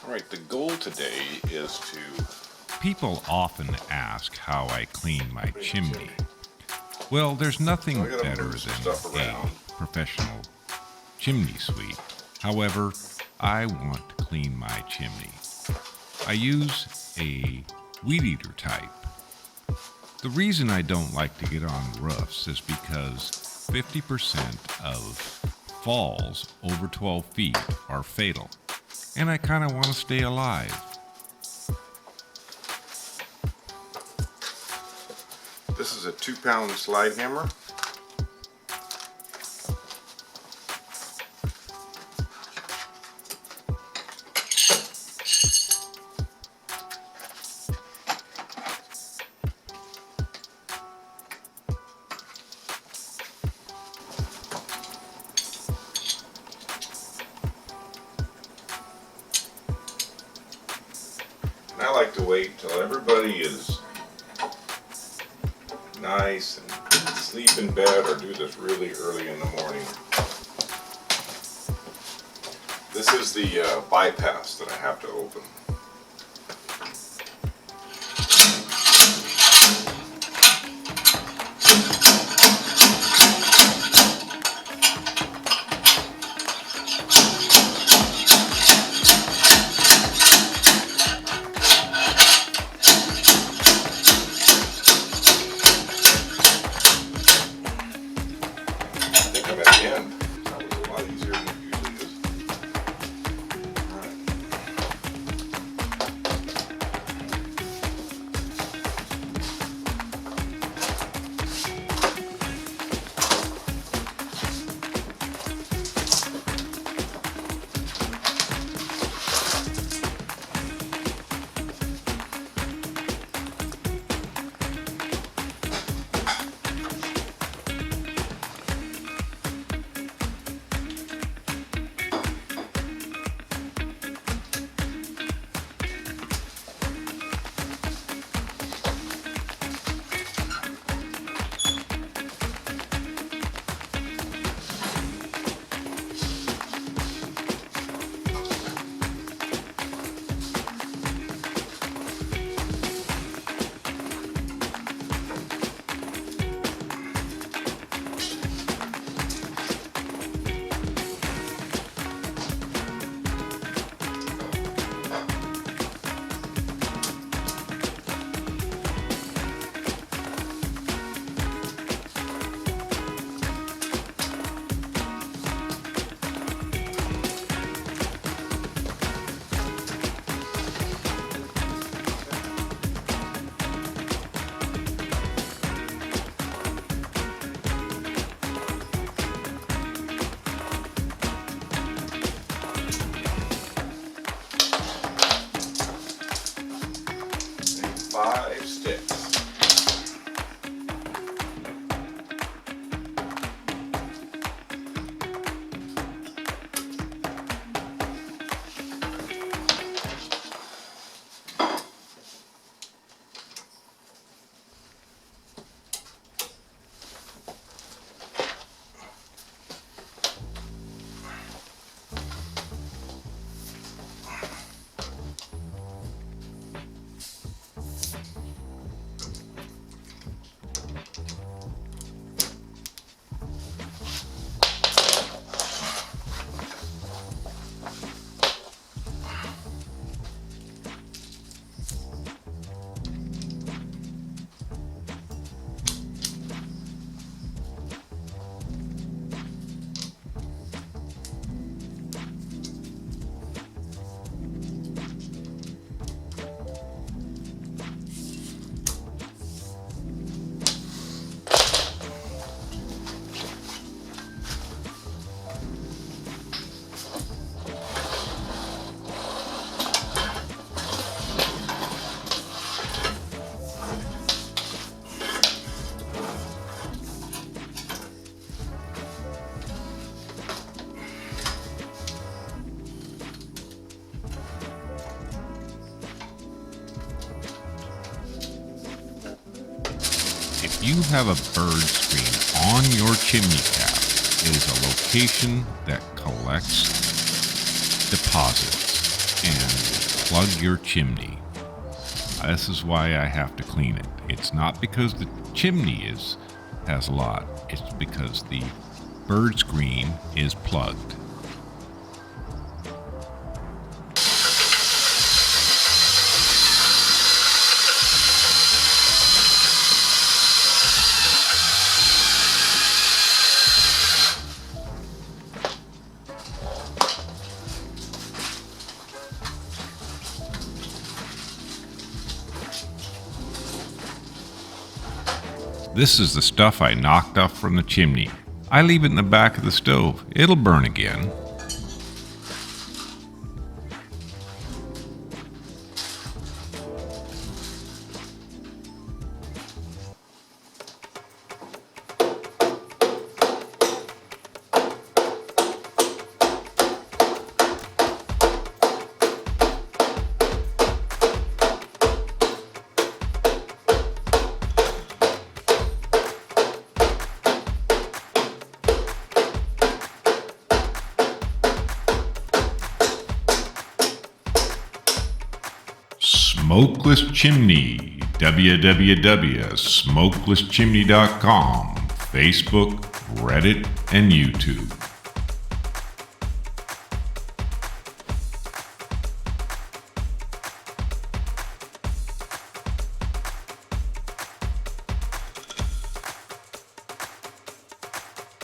All right, the goal today is to People often ask how I clean my chimney. Well, there's nothing I gotta better move some than stuff a around. professional chimney sweep. However, I want to clean my chimney. I use a weed eater type. The reason I don't like to get on roofs is because 50% of falls over 12 feet are fatal, and I kind of want to stay alive. This is a 2-pound slide hammer. And I like to wait till everybody is nice and sleep in bed, or do this really early in the morning. This is the bypass that I have to open. I think I'm at the end. That was a lot easier than it usually is. Five sticks. If you have a bird screen on your chimney cap, it is a location that collects deposits and plug your chimney. This is why I have to clean it. It's not because the chimney has a lot. It's because the bird screen is plugged. This is the stuff I knocked off from the chimney. I leave it in the back of the stove. It'll burn again. Smokeless Chimney, www.smokelesschimney.com, Facebook, Reddit, and YouTube.